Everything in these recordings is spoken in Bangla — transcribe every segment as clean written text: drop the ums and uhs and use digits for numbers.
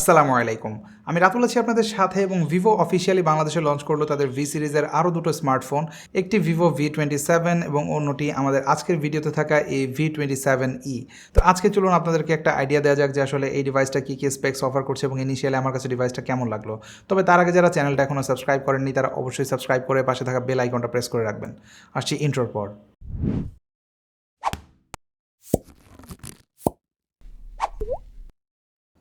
আসসালামু আলাইকুম। আমি রাতুল আছি আপনাদের সাথে এবং ভিভো অফিসিয়ালি বাংলাদেশে লঞ্চ করলো তাদের ভি সিরিজের আরও দুটো স্মার্টফোন। একটি ভিভো V27 এবং অন্যটি আমাদের আজকের ভিডিওতে থাকা এই V27e। তো আজকে চলুন আপনাদেরকে একটা আইডিয়া দেওয়া যাক যে আসলে এই ডিভাইসটা কী কী স্পেক্স অফার করছে এবং ইনিশিয়ালি আমার কাছে ডিভাইসটা কেমন লাগলো। তবে তার আগে যারা চ্যানেলটা এখনও সাবস্ক্রাইব করেননি তারা অবশ্যই সাবস্ক্রাইব করে পাশে থাকা বেল আইকনটা প্রেস করে রাখবেন। আসছি ইন্ট্রোর পর।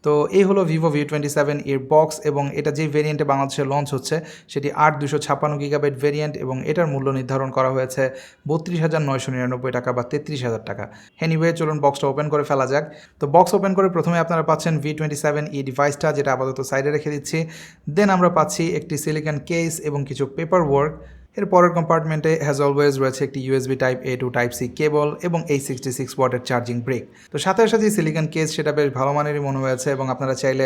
তো এই হলো ভিভো V27 এর বক্স এবং এটা যে ভেরিয়েন্টে বাংলাদেশে লঞ্চ হচ্ছে সেটি 8/256 GB ভেরিয়েন্ট এবং এটার মূল্য নির্ধারণ করা হয়েছে 32,999 টাকা বা 33,000 টাকা। এনিওয়ে চলুন বক্সটা ওপেন করে ফেলা যাক। তো বক্স ওপেন করে প্রথমে আপনারা পাচ্ছেন V27e ডিভাইসটা, যেটা আপাতত সাইডে রেখে দিচ্ছি। দেন আমরা পাচ্ছি একটি সিলিকন কেস এবং কিছু পেপার ওয়ার্ক। এর পরের কম্পার্টমেন্টে হ্যাজ অলওয়েজ রয়েছে একটি USB type A to type C cable এবং এই 66 ওয়াটের চার্জিং ব্রেক। তো সাথে সাথে সিলিকন কেস সেটা বেশ ভালো মানেরই মনে হয়েছে এবং আপনারা চাইলে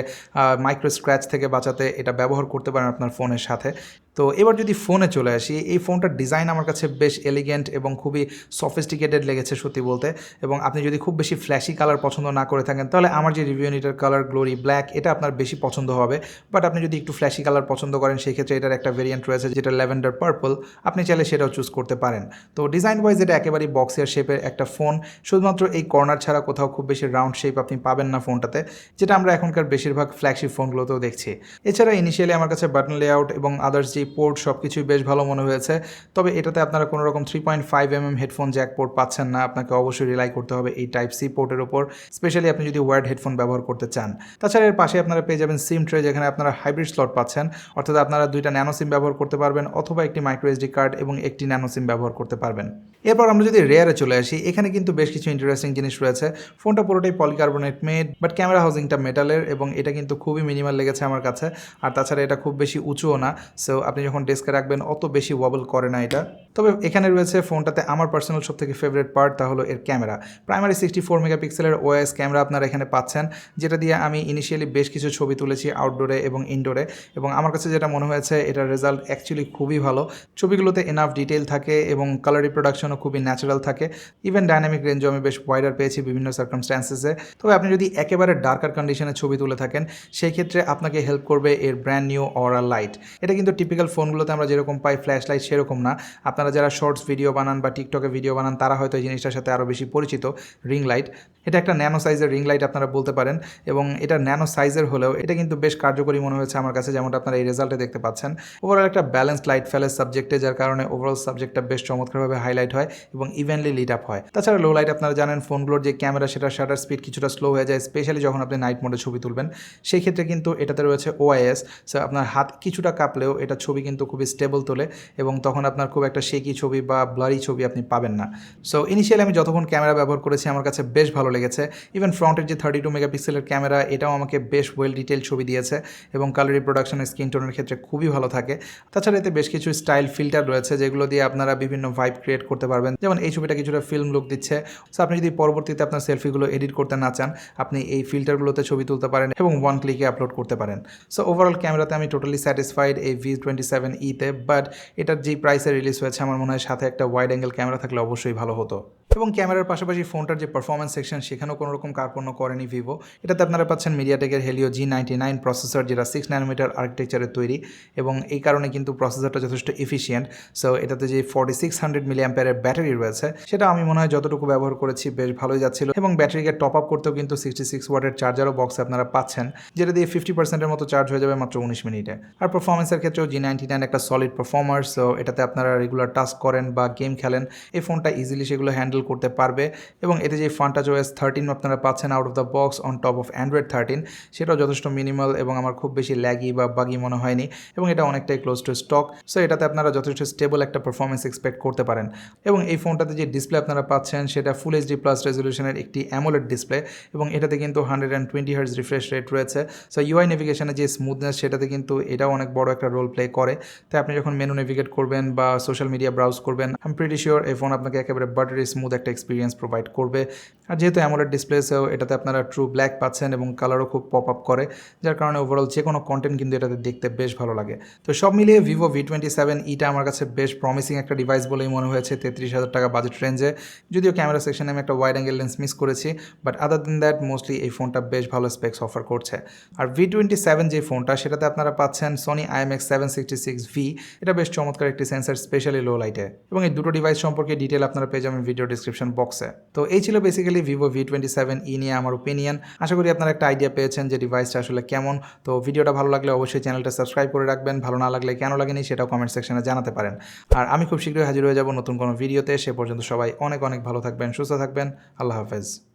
মাইক্রো স্ক্র্যাচ থেকে বাঁচাতে এটা ব্যবহার করতে পারেন আপনার ফোনের সাথে। তো এবার যদি ফোনে চলে আসি, এই ফোনটার ডিজাইন আমার কাছে বেশ এলিগেন্ট এবং খুবই সফিস্টিকেটেড লেগেছে সত্যি বলতে। এবং আপনি যদি খুব বেশি ফ্ল্যাশি কালার পছন্দ না করে থাকেন তাহলে আমার যে রিভিউ এটার কালার গ্লোরি ব্ল্যাক এটা আপনার বেশি পছন্দ হবে। বাট আপনি যদি একটু ফ্ল্যাশি কালার পছন্দ করেন সেই ক্ষেত্রে এটার একটা ভেরিয়েন্ট রয়েছে যেটা ল্যাভেন্ডার পার্পল, আপনি চাইলে সেটাও চুজ করতে পারেন। তো ডিজাইন ওয়াইজ এটা একেবারেই বক্সের শেপের একটা ফোন, শুধুমাত্র এই কর্নার ছাড়া কোথাও খুব বেশি রাউন্ড শেপ আপনি পাবেন না ফোনটাতে, যেটা আমরা এখনকার বেশিরভাগ ফ্ল্যাগশিপ ফোনগুলোতেও দেখছি। এছাড়া ইনিশিয়ালি আমার কাছে বাটন লেআউট এবং আদার্স যে পোর্ট সব কিছুই বেশ ভালো মনে হয়েছে। তবে এটাতে আপনারা কোনো রকম 3.5mm হেডফোন জ্যাক পোর্ট পাচ্ছেন না, আপনাকে অবশ্যই রিলাই করতে হবে এই টাইপ সি পোর্টের উপর, স্পেশালি আপনি যদি ওয়ার্ড হেডফোন ব্যবহার করতে চান। তাছাড়া এর পাশে আপনারা পেয়ে যাবেন সিম ট্রে, যেখানে আপনারা হাইব্রিড স্লট পাচ্ছেন, অর্থাৎ আপনারা দুইটা ন্যানো সিম ব্যবহার করতে পারবেন অথবা একটি মাইক্রো এসডি কার্ড এবং একটি ন্যানো সিম ব্যবহার করতে পারবেন। এরপর আমরা যদি রেয়ারে চলে আসি, এখানে কিন্তু বেশ কিছু ইন্টারেস্টিং জিনিস রয়েছে। ফোনটা পুরোটাই পলিকার্বনেট মেড, বাট ক্যামেরা হাউজিংটা মেটালের এবং এটা কিন্তু খুবই মিনিমাল লেগেছে আমার কাছে। আর তাছাড়া এটা খুব বেশি উঁচুও না, সো আপনি যখন ডেস্কে রাখবেন অত বেশি ওয়াবল করে না এটা। তবে এখানে রয়েছে ফোনটাতে আমার পার্সোনাল সব থেকে ফেভারিট পার্ট, তা হলো এর ক্যামেরা। প্রাইমারি 64 মেগাপিক্সেলের ওএস ক্যামেরা আপনারা এখানে পাচ্ছেন, যেটা দিয়ে আমি ইনিশিয়ালি বেশ কিছু ছবি তুলেছি আউটডোরে এবং ইনডোরে, এবং আমার কাছে যেটা মনে হয়েছে এটার রেজাল্ট অ্যাকচুয়ালি খুবই ভালো। ছবিগুলোতে এনাফ ডিটেল থাকে এবং কালার রিপ্রোডাকশনও খুবই ন্যাচারাল থাকে। ইভেন ডাইনামিক রেঞ্জও আমি বেশ ওয়াইডার পেয়েছি বিভিন্ন সার্কামস্ট্যান্সেসে। তবে আপনি যদি একেবারে ডার্কার কন্ডিশনে ছবি তুলে থাকেন সেই ক্ষেত্রে আপনাকে হেল্প করবে এর ব্র্যান্ড নিউ অরা লাইট। এটা কিন্তু টিপিক্যাল ফোনগুলোতে আমরা যেরকম পাই ফ্ল্যাশ লাইট সেরকম না। আপনারা যারা শর্টস ভিডিও বানান বা টিকটকে ভিডিও বানান তারা হয়তো এই জিনিসটার সাথে আরও বেশি পরিচিত। রিং লাইট, এটা একটা ন্যানো সাইজের রিং লাইট আপনারা বলতে পারেন, এবং এটা ন্যানো সাইজের হলেও এটা কিন্তু বেশ কার্যকরী মনে হয়েছে আমার কাছে, যেমনটা আপনারা এই রেজাল্টে দেখতে পাচ্ছেন। ওভারঅল একটা ব্যালেন্সড লাইট ফেলে সাবজেক্টে, যার কারণে ওভারঅল সাবজেক্টটা বেশ চমৎকারভাবে হাইলাইট হয় এবং ইভেনলি লিট আপ হয়। তাছাড়া লো লাইট, আপনারা জানেন ফোনগুলোর যে ক্যামেরা সেটা শাটার স্পিড কিছুটা স্লো হয়ে যায়, স্পেশালি যখন আপনি নাইট মোডে ছবি তুলবেন। সেই ক্ষেত্রে কিন্তু এটাতে রয়েছে ওআইএস, সো আপনার হাত কিছুটা কাঁপলেও এটা ছবি কিন্তু খুবই স্টেবল তোলে এবং তখন আপনার খুব একটা শেকি ছবি বা ব্লারি ছবি আপনি পাবেন না। সো ইনিশিয়ালি আমি যতক্ষণ ক্যামেরা ব্যবহার করেছি আমার কাছে বেশ ভালো লেগেছে। ইভেন ফ্রন্টের যে 32 মেগাপিক্সেলের ক্যামেরা এটাও আমাকে বেশ ওয়েল ডিটেল ছবি দিয়েছে এবং কালার রিপ্রোডাকশন স্কিন টোনের ক্ষেত্রে খুবই ভালো থাকে। তাছাড়া এতে বেশ কিছু স্টাইল ফিল্টার রয়েছে যেগুলো দিয়ে আপনারা বিভিন্ন ভাইব ক্রিয়েট করতে পারবেন, যেমন এই ছবিটা কিছুটা ফিল্ম লুক দিচ্ছে। সো আপনি যদি পরবর্তীতে আপনার সেলফিগুলো এডিট করতে না চান আপনি এই ফিল্টারগুলোতে ছবি তুলতে পারেন এবং ওয়ান ক্লিকে আপলোড করতে পারেন। সো ওভারঅল ক্যামেরাতে আমি টোটালি স্যাটিসফাইড এই V27e-তে, বাট এটার যেই প্রাইসে রিলিজ হয়েছে আমার মনে হয় সাথে একটা ওয়াইড অ্যাঙ্গেল ক্যামেরা থাকলে অবশ্যই ভালো হতো। এবং ক্যামেরার পাশাপাশি ফোনটার যে পারফরমেন্স সেকশন সেখানেও কোনো রকম কার্পণ্য করেনি ভিভো। এটাতে আপনারা পাচ্ছেন মিডিয়াটেকের হেলিও G99 প্রসেসর, যেটা 6 ন্যানোমিটার আর্কিটেকচারের তৈরি এবং এই কারণে কিন্তু প্রসেসরটা যথেষ্ট এফিশিয়েন্ট। সো এটাতে যে 4600 মিলিঅ্যাম্পিয়ারের ব্যাটারি রয়েছে সেটা আমি মনে হয় যতটুকু ব্যবহার করেছি বেশ ভালোই যাচ্ছিল, এবং ব্যাটারিকে টপ আপ করতেও কিন্তু 66 ওয়াটের চার্জারও বক্সে আপনারা পাচ্ছেন, যেটা দিয়ে 50%-এর মতো চার্জ হয়ে যাবে মাত্র 19 মিনিটে। আর পারফরমেন্সের ক্ষেত্রেও G99 একটা সলিড পারফর্মার, সো এটাতে আপনারা রেগুলার টাস্ক করেন বা গেম খেলেন এই ফোনটা ইজিলি সেগুলো হ্যান্ডেল করতে পারবে। এবং এতে যে ফান্টাচ ওএস 13 আপনারা পাচ্ছেন out of the box on top of Android 13, সেটাও যথেষ্ট মিনিমাল এবং আমার খুব বেশি ল্যাগি বা বাগি মনে হয়নি, এবং এটা অনেকটাই ক্লোজ টু স্টক। সো এটাতে আপনারা যথেষ্ট স্টেবল একটা পারফরমেন্স এক্সপেক্ট করতে পারেন। এবং এই ফোনটাতে যে ডিসপ্লে আপনারা পাচ্ছেন সেটা ফুল এইচডি প্লাস রেজলিউশনের একটি অ্যামোলেড ডিসপ্লে, এবং এটাতে কিন্তু 120 হার্জ রিফ্রেশ রেট রয়েছে। সো ইউআই নেভিগেশনের যে স্মুথনেস সেটাতে কিন্তু এটাও অনেক বড় একটা রোল প্লে করে। তাই আপনি যখন মেনু নেভিগেট করবেন বা সোশ্যাল মিডিয়া ব্রাউজ করবেন আই এম প্রিটি শিওর এই ফোন আপনাকে একেবারে বাটারি স্মুথ একটা এক্সপিরিয়েন্স প্রোভাইড করবে। আর যেহেতু অ্যামোলেড ডিসপ্লেসেও এটাতে আপনারা ট্রু ব্ল্যাক পাচ্ছেন এবং কালারও খুব পপ আপ করে, যার কারণে ওভারঅল যে কোনো কন্টেন্ট কিন্তু এটাতে দেখতে বেশ ভালো লাগে। তো সব মিলিয়ে ভিভো V27eটা আমার কাছে বেশ প্রমিসিং একটা ডিভাইস বলেই মনে হয়েছে 33,000 টাকা বাজেট রেঞ্জে। যদিও ক্যামেরা সেকশনে আমি একটা ওয়াইড অ্যাঙ্গেল লেন্স মিস করেছি, but other than that mostly এই ফোনটা বেশ ভালো স্পেক্স অফার করছে। আর V27 যে ফোনটা সেটাতে আপনারা পাচ্ছেন সোনি IMX766V, এটা বেশ চমৎকার একটি সেন্সার, স্পেশালি লো লাইটে। এবং এই দুটো ডিভাইস সম্পর্কে ডিটেল আপনারা পেয়ে যাবেন ভিডিও ডিসক্রিপশন বক্সে। তো এই ছিল বেসিক্যালি ভিভো V27e নিয়ে আমার ওপিনিয়ন। আশা করি আপনারা একটা আইডিয়া পেয়েছেন যে ডিভাইসটা আসলে কেমন। তো ভিডিওটা ভালো লাগলে অবশ্যই চ্যানেলটা সাবস্ক্রাইব করে রাখবেন, ভালো না লাগলে কেন লাগেনি সেটাও কমেন্ট সেকশনে জানাতে পারেন। আর আমি খুব শীঘ্রই হাজির হয়ে যাব নতুন কোনো ভিডিওতে। সে পর্যন্ত সবাই অনেক অনেক ভালো থাকবেন, সুস্থ থাকবেন। আল্লাহ হাফেজ।